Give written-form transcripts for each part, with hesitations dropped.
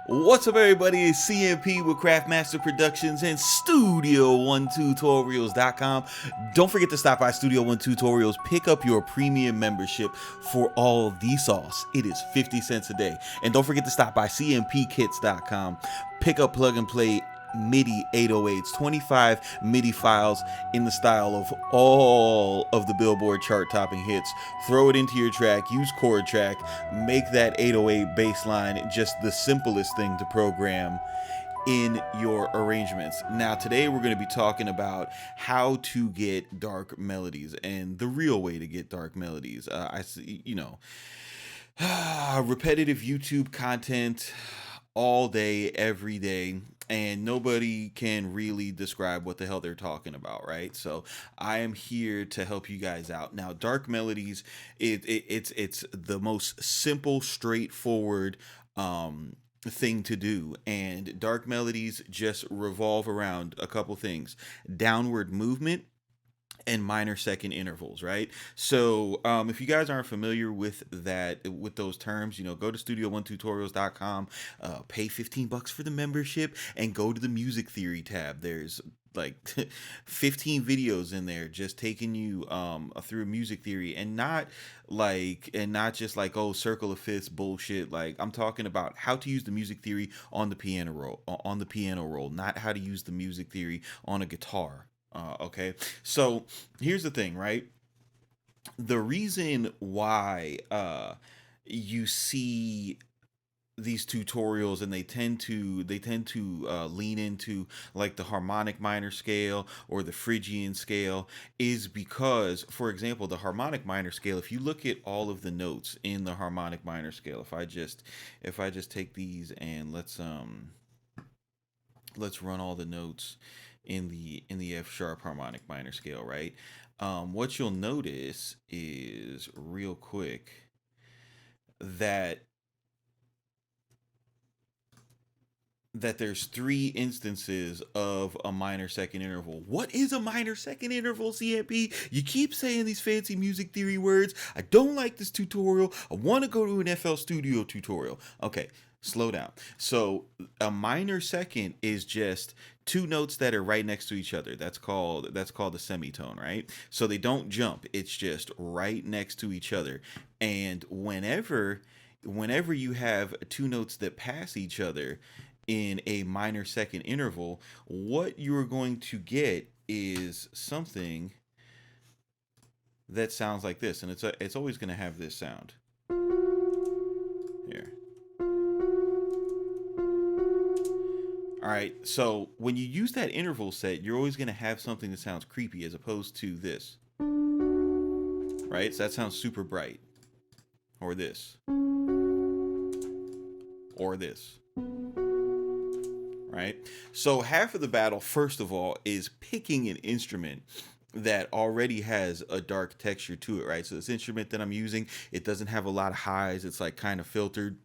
What's up, everybody? It's CMP with Craftmaster Productions and Studio12Tutorials.com. Don't forget to stop by Studio One Tutorials. Pick up your premium membership for all the sauce. It is 50 cents a day. And don't forget to stop by CMPKits.com. Pick up plug and play MIDI 808s, 25 MIDI files in the style of all of the Billboard chart topping hits. Throw it into your track, use chord track, make that 808 bass line just the simplest thing to program in your arrangements. Now, today we're going to be talking about how to get dark melodies and the real way to get dark melodies. I see, repetitive YouTube content all day, every day, and nobody can really describe what the hell they're talking about, right? So I am here to help you guys out. Now, dark melodies, it's the most simple, straightforward thing to do, and dark melodies just revolve around a couple things: downward movement and minor second intervals, right? So if you guys aren't familiar with those terms, go to studio1tutorials.com, pay 15 bucks for the membership, and go to the music theory tab. There's like 15 videos in there just taking you through music theory, and not just like, oh, circle of fifths bullshit. Like, I'm talking about how to use the music theory on the piano roll, not how to use the music theory on a guitar. Okay, so here's the thing, right? The reason why you see these tutorials, and they tend to lean into like the harmonic minor scale or the Phrygian scale, is because, for example, the harmonic minor scale, if you look at all of the notes in the harmonic minor scale, if I just take these and let's run all the notes in the F sharp harmonic minor scale, right? What you'll notice is, real quick, that there's three instances of a minor second interval. What is a minor second interval, CMP? You keep saying these fancy music theory words. I don't like this tutorial. I want to go to an FL Studio tutorial. Okay, slow down. So a minor second is just two notes that are right next to each other. That's called a semitone, right? So they don't jump. It's just right next to each other. And whenever you have two notes that pass each other in a minor second interval, what you're going to get is something that sounds like this, and it's always going to have this sound here. All right, so when you use that interval set, you're always going to have something that sounds creepy, as opposed to this, right? So that sounds super bright, or this, or this. Right? So half of the battle, first of all, is picking an instrument that already has a dark texture to it, right? So this instrument that I'm using, it doesn't have a lot of highs. It's like kind of filtered.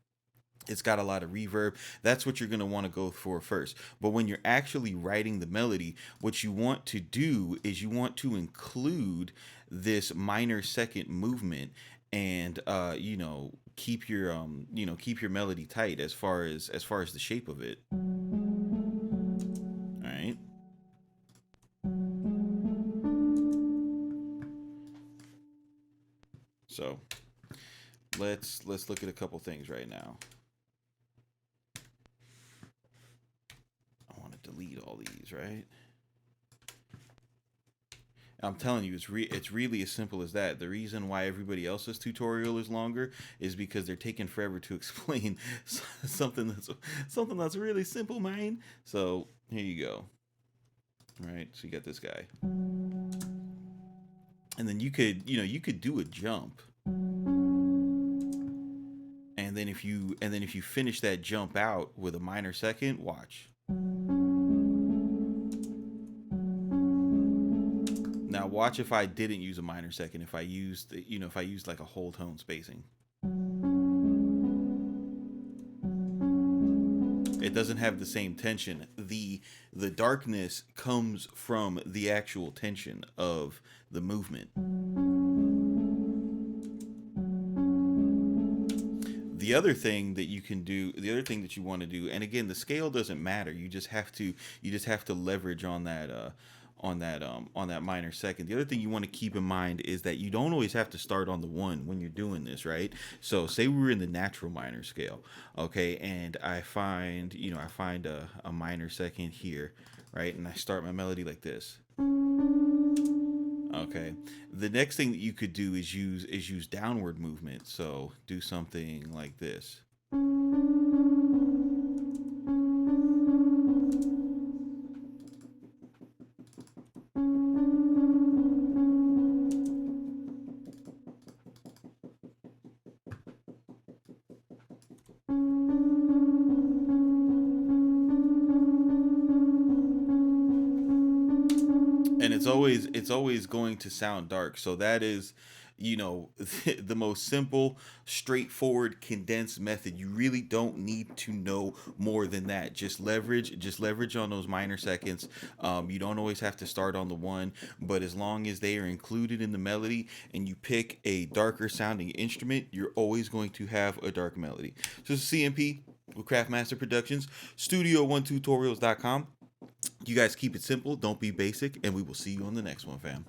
It's got a lot of reverb. That's what you're going to want to go for first. But when you're actually writing the melody, what you want to do is you want to include this minor second movement, and keep your melody tight as far as the shape of it. All right. So let's look at a couple things right now. I want to delete all these, right? I'm telling you, it's really as simple as that. The reason why everybody else's tutorial is longer is because they're taking forever to explain something that's really simple, man. So here you go. All right, so you got this guy, and then you could do a jump, and then if you finish that jump out with a minor second, watch. Now watch if I didn't use a minor second, if I used like a whole tone spacing. It doesn't have the same tension. The darkness comes from the actual tension of the movement. The other thing that you can do, the other thing that you want to do, and again, the scale doesn't matter. You just have to leverage on that minor second. The other thing you want to keep in mind is that you don't always have to start on the one when you're doing this, right? So say we were in the natural minor scale, okay, and I find a minor second here, right, and I start my melody like this. Okay. The next thing that you could do is use downward movement. So do something like this. And it's always going to sound dark. So that is, the most simple, straightforward, condensed method. You really don't need to know more than that. Just leverage on those minor seconds. You don't always have to start on the one, but as long as they are included in the melody and you pick a darker sounding instrument, you're always going to have a dark melody. So this is CMP with Craftmaster Productions, studio1tutorials.com. You guys keep it simple, don't be basic, and we will see you on the next one, fam.